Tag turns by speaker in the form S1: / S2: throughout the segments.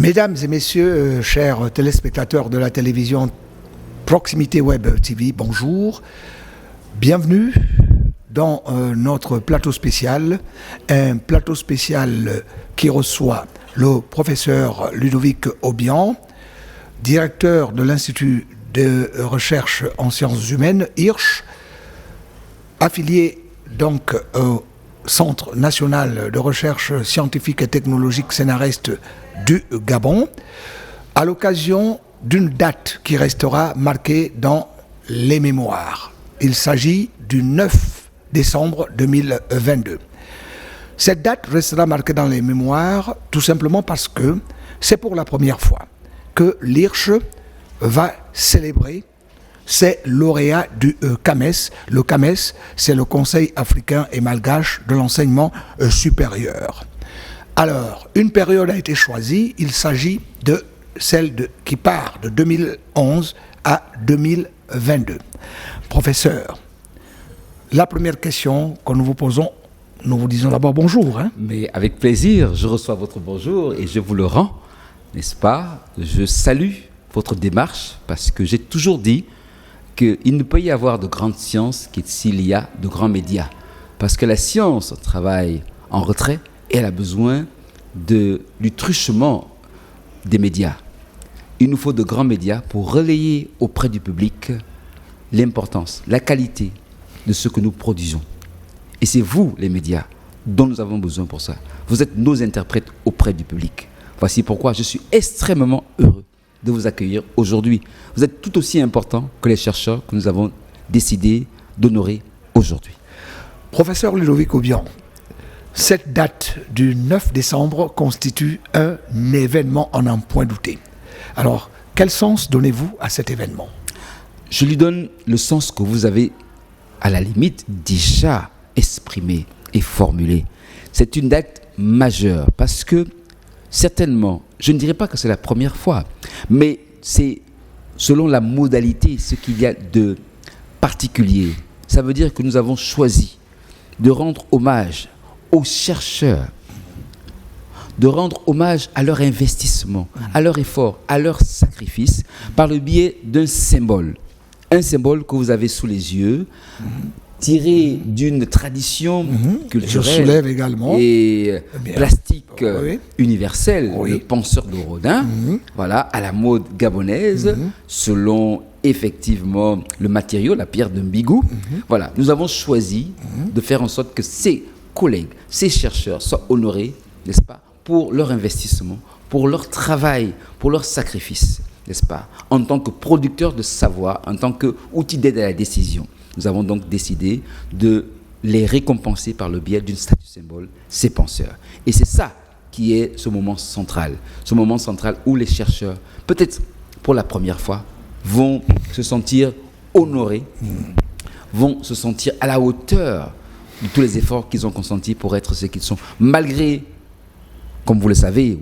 S1: Mesdames et messieurs, chers téléspectateurs de la télévision Proximité Web TV, bonjour. Bienvenue dans notre plateau spécial. Un plateau spécial qui reçoit le professeur Ludovic Obiang, directeur de l'Institut de recherche en sciences humaines, IRSH, affilié donc au Centre national de recherche scientifique et technologique scénariste du Gabon, à l'occasion d'une date qui restera marquée dans les mémoires. Il s'agit du 9 décembre 2022. Cette date restera marquée dans les mémoires tout simplement parce que c'est pour la première fois que l'IRSH va célébrer ses lauréats du CAMES. Le CAMES, c'est le Conseil africain et malgache de l'enseignement supérieur. Alors, une période a été choisie, il s'agit de celle qui part de 2011 à 2022. Professeur, la première question que nous vous posons, nous vous disons d'abord bonjour.
S2: Mais avec plaisir, je reçois votre bonjour et je vous le rends, n'est-ce pas? Je salue votre démarche parce que j'ai toujours dit qu'il ne peut y avoir de grandes sciences que s'il y a de grands médias. Parce que la science travaille en retrait et elle a besoin du truchement des médias. Il nous faut de grands médias pour relayer auprès du public l'importance, la qualité de ce que nous produisons. Et c'est vous, les médias, dont nous avons besoin pour ça. Vous êtes nos interprètes auprès du public. Voici pourquoi je suis extrêmement heureux de vous accueillir aujourd'hui. Vous êtes tout aussi important que les chercheurs que nous avons décidé d'honorer aujourd'hui.
S1: Professeur Ludovic Obiang, cette date du 9 décembre constitue un événement en un point douté. Alors, quel sens donnez-vous à cet événement?
S2: Je lui donne le sens que vous avez, à la limite, déjà exprimé et formulé. C'est une date majeure parce que, certainement, je ne dirais pas que c'est la première fois, mais c'est selon la modalité, ce qu'il y a de particulier. Ça veut dire que nous avons choisi de rendre hommage aux chercheurs, de rendre hommage à leur investissement, à leur effort, à leur sacrifice, par le biais d'un symbole. Un symbole que vous avez sous les yeux, tiré d'une tradition culturelle et plastique universelle, le penseur de Rodin, voilà, à la mode gabonaise, selon effectivement le matériau, la pierre de Mbigou. Voilà, nous avons choisi de faire en sorte que ces collègues, ces chercheurs soient honorés, n'est-ce pas, pour leur investissement, pour leur travail, pour leur sacrifice, n'est-ce pas, en tant que producteurs de savoir, en tant qu'outil d'aide à la décision. Nous avons donc décidé de les récompenser par le biais d'une statue symbole, ces penseurs. Et c'est ça qui est ce moment central où les chercheurs, peut-être pour la première fois, vont se sentir honorés, vont se sentir à la hauteur de tous les efforts qu'ils ont consentis pour être ce qu'ils sont. Malgré, comme vous le savez,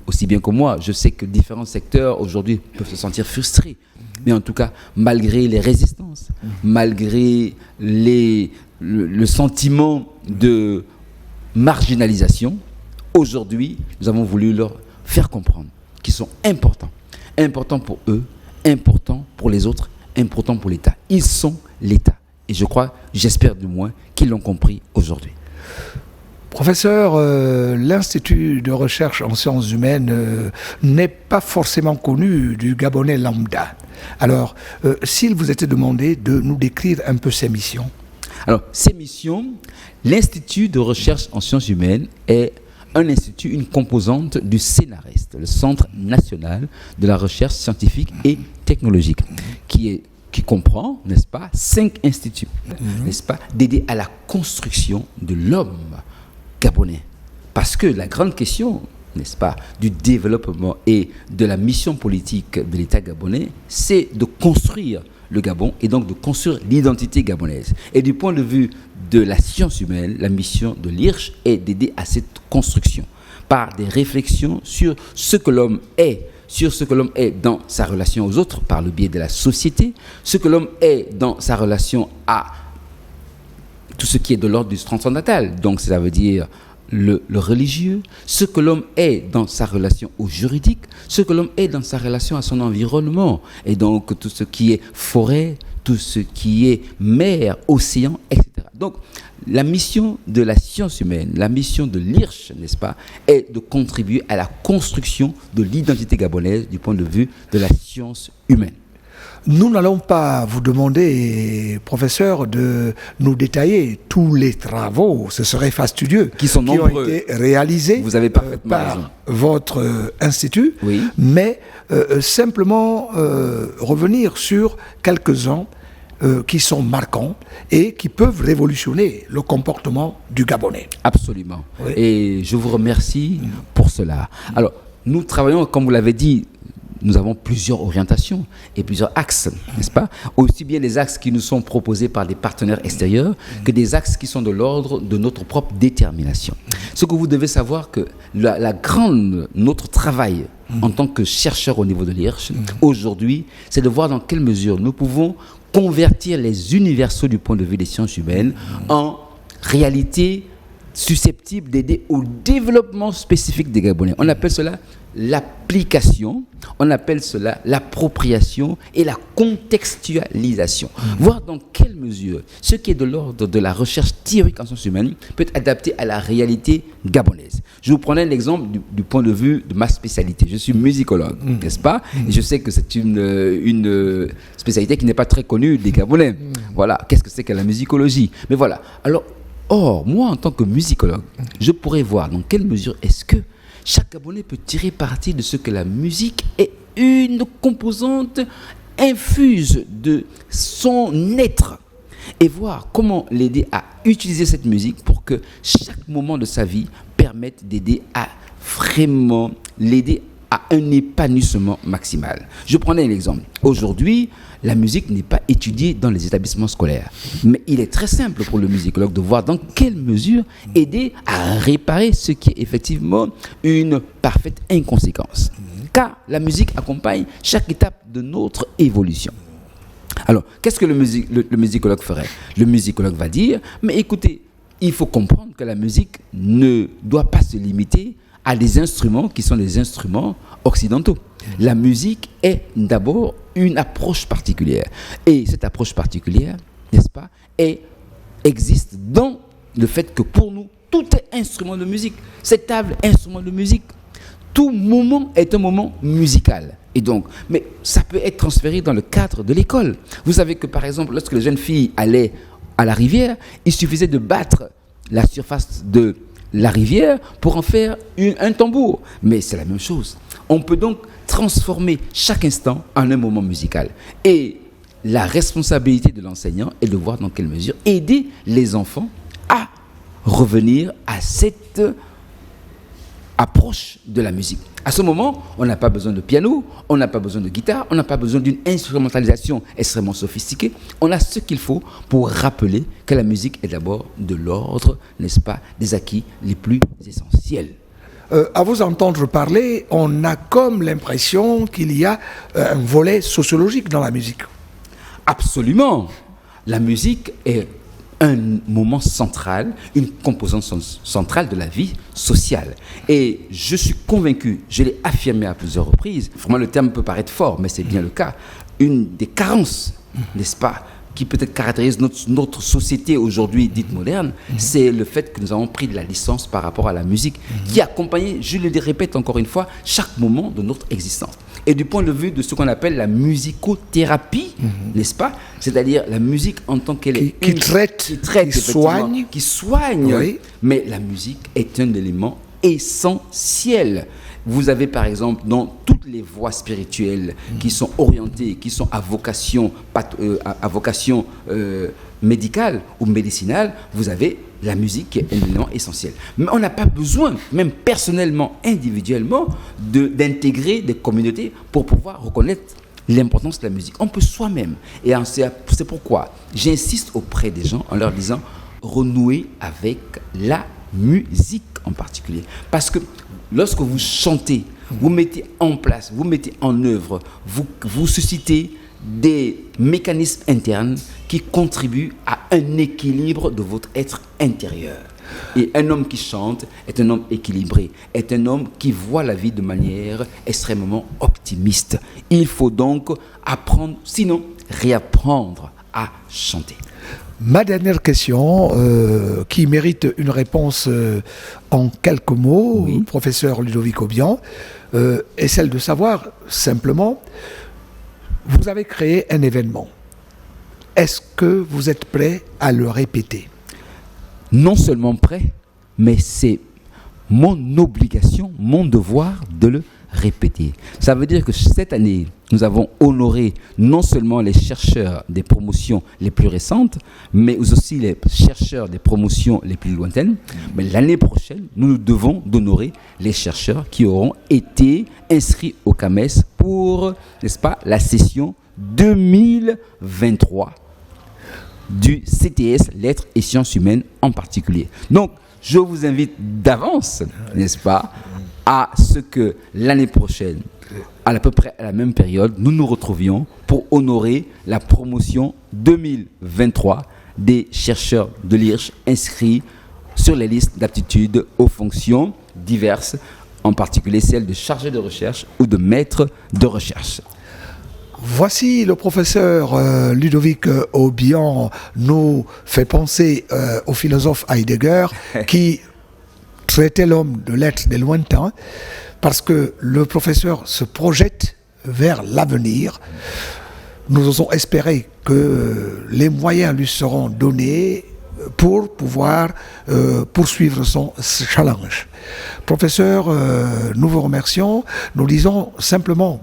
S2: aussi bien que moi, je sais que différents secteurs aujourd'hui peuvent se sentir frustrés. Mais en tout cas, malgré les résistances, malgré le sentiment de marginalisation, aujourd'hui, nous avons voulu leur faire comprendre qu'ils sont importants. Importants pour eux, importants pour les autres, importants pour l'État. Ils sont l'État. Et je crois, j'espère du moins, qu'ils l'ont compris aujourd'hui.
S1: Professeur, l'Institut de recherche en sciences humaines n'est pas forcément connu du Gabonais lambda. Alors, s'il vous était demandé de nous décrire un peu ses missions.
S2: Alors, ces missions, l'Institut de recherche en sciences humaines est un institut, une composante du CNRST, le Centre national de la recherche scientifique et technologique, qui comprend, n'est-ce pas, 5 instituts, n'est-ce pas, dédiés à la construction de l'homme gabonais. Parce que la grande question, n'est-ce pas, du développement et de la mission politique de l'État gabonais, c'est de construire le Gabon et donc de construire l'identité gabonaise. Et du point de vue de la science humaine, la mission de l'IRSH est d'aider à cette construction par des réflexions sur ce que l'homme est, dans sa relation aux autres par le biais de la société, ce que l'homme est dans sa relation à tout ce qui est de l'ordre du transcendantal. Donc, ça veut dire le religieux, ce que l'homme est dans sa relation au juridique, ce que l'homme est dans sa relation à son environnement, et donc tout ce qui est forêt, tout ce qui est mer, océan, etc. Donc, la mission de la science humaine, la mission de l'IRCH, n'est-ce pas, est de contribuer à la construction de l'identité gabonaise du point de vue de la science humaine.
S1: Nous n'allons pas vous demander, professeur, de nous détailler tous les travaux, ce serait fastidieux,
S2: qui ont
S1: été réalisés
S2: Vous avez parfaitement
S1: par
S2: raison.
S1: votre institut,
S2: Oui.
S1: mais simplement revenir sur quelques-uns qui sont marquants et qui peuvent révolutionner le comportement du Gabonais.
S2: Absolument.
S1: Oui.
S2: Et je vous remercie pour cela. Alors, nous travaillons, comme vous l'avez dit, nous avons plusieurs orientations et plusieurs axes, n'est-ce pas? Aussi bien des axes qui nous sont proposés par des partenaires extérieurs que des axes qui sont de l'ordre de notre propre détermination. Ce que vous devez savoir que notre travail en tant que chercheur au niveau de l'IRCH, aujourd'hui, c'est de voir dans quelle mesure nous pouvons convertir les universaux du point de vue des sciences humaines en réalité susceptible d'aider au développement spécifique des Gabonais. On appelle cela l'application, on appelle cela l'appropriation et la contextualisation. Voir dans quelle mesure ce qui est de l'ordre de la recherche théorique en sciences humaines peut être adapté à la réalité gabonaise. Je vous prends un exemple du point de vue de ma spécialité. Je suis musicologue, n'est-ce pas? Et je sais que c'est une spécialité qui n'est pas très connue des Gabonais. Voilà, qu'est-ce que c'est que la musicologie? Mais voilà, alors, moi en tant que musicologue, je pourrais voir dans quelle mesure est-ce que chaque Gabonais peut tirer parti de ce que la musique est une composante infuse de son être et voir comment l'aider à utiliser cette musique pour que chaque moment de sa vie permette d'aider à vraiment l'aider à un épanouissement maximal. Je prenais un exemple. Aujourd'hui, la musique n'est pas étudiée dans les établissements scolaires. Mais il est très simple pour le musicologue de voir dans quelle mesure aider à réparer ce qui est effectivement une parfaite inconséquence. Car la musique accompagne chaque étape de notre évolution. Alors, qu'est-ce que le musicologue ferait? Le musicologue va dire, mais écoutez, il faut comprendre que la musique ne doit pas se limiter à des instruments qui sont des instruments occidentaux. La musique est d'abord une approche particulière. Et cette approche particulière, n'est-ce pas, existe dans le fait que pour nous, tout est instrument de musique. Cette table est instrument de musique. Tout moment est un moment musical. Et donc, mais ça peut être transféré dans le cadre de l'école. Vous savez que par exemple, lorsque les jeunes filles allaient à la rivière, il suffisait de battre la surface de la rivière pour en faire un tambour. Mais c'est la même chose. On peut donc transformer chaque instant en un moment musical. Et la responsabilité de l'enseignant est de voir dans quelle mesure aider les enfants à revenir à cette approche de la musique. À ce moment, on n'a pas besoin de piano, on n'a pas besoin de guitare, on n'a pas besoin d'une instrumentalisation extrêmement sophistiquée. On a ce qu'il faut pour rappeler que la musique est d'abord de l'ordre, n'est-ce pas, des acquis les plus essentiels.
S1: À vous entendre parler, on a comme l'impression qu'il y a un volet sociologique dans la musique.
S2: Absolument. La musique est un moment central, une composante centrale de la vie sociale. Et je suis convaincu, je l'ai affirmé à plusieurs reprises, vraiment le terme peut paraître fort, mais c'est bien le cas, une des carences, n'est-ce pas, qui peut-être caractérise notre société aujourd'hui dite moderne, c'est le fait que nous avons pris de la licence par rapport à la musique, qui accompagne, je le répète encore une fois, chaque moment de notre existence. Et du point de vue de ce qu'on appelle la musicothérapie, n'est-ce pas? C'est-à-dire la musique en tant qu'elle est
S1: qui traite, qui soigne.
S2: Oui. Mais la musique est un élément essentiel. Vous avez par exemple dans toutes les voies spirituelles qui sont orientées, qui sont à vocation médicale ou médicinale, vous avez la musique qui est un élément essentiel. Mais on n'a pas besoin, même personnellement, individuellement, d'intégrer des communautés pour pouvoir reconnaître l'importance de la musique. On peut soi-même. Et c'est pourquoi j'insiste auprès des gens en leur disant renouer avec la musique en particulier. Parce que lorsque vous chantez, vous mettez en place, vous mettez en œuvre, vous suscitez des mécanismes internes qui contribuent à un équilibre de votre être intérieur. Et un homme qui chante est un homme équilibré, est un homme qui voit la vie de manière extrêmement optimiste. Il faut donc apprendre, sinon réapprendre à chanter.
S1: Ma dernière question, qui mérite une réponse en quelques mots,
S2: Oui.
S1: professeur Ludovic Aubian, est celle de savoir simplement, vous avez créé un événement. Est-ce que vous êtes prêt à le répéter?
S2: Non seulement prêt, mais c'est mon obligation, mon devoir de le répéter. Ça veut dire que cette année, nous avons honoré non seulement les chercheurs des promotions les plus récentes, mais aussi les chercheurs des promotions les plus lointaines. Mais l'année prochaine, nous devons d'honorer les chercheurs qui auront été inscrits au CAMES pour, n'est-ce pas, la session 2023 du CTS, lettres et sciences humaines en particulier. Donc, je vous invite d'avance, n'est-ce pas, à ce que l'année prochaine, à peu près à la même période, nous nous retrouvions pour honorer la promotion 2023 des chercheurs de l'IRCH inscrits sur les listes d'aptitudes aux fonctions diverses, en particulier celles de chargé de recherche ou de maître de recherche.
S1: Voici le professeur Ludovic Aubian nous fait penser au philosophe Heidegger qui traitait l'homme de l'être des lointains parce que le professeur se projette vers l'avenir. Nous osons espérer que les moyens lui seront donnés pour pouvoir poursuivre son challenge. Professeur, nous vous remercions. Nous disons simplement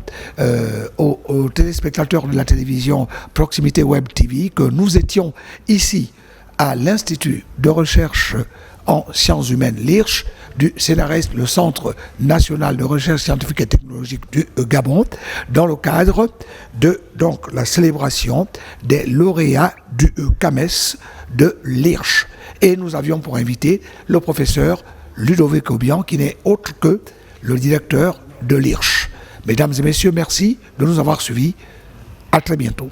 S1: aux téléspectateurs de la télévision Proximité Web TV que nous étions ici à l'Institut de recherche en sciences humaines l'IRCH du CNRS, le Centre national de recherche scientifique et technologique du Gabon, dans le cadre de donc, la célébration des lauréats du CAMES de l'IRCH. Et nous avions pour invité le professeur Ludovic Aubian, qui n'est autre que le directeur de l'IRCH. Mesdames et messieurs, merci de nous avoir suivis. À très bientôt.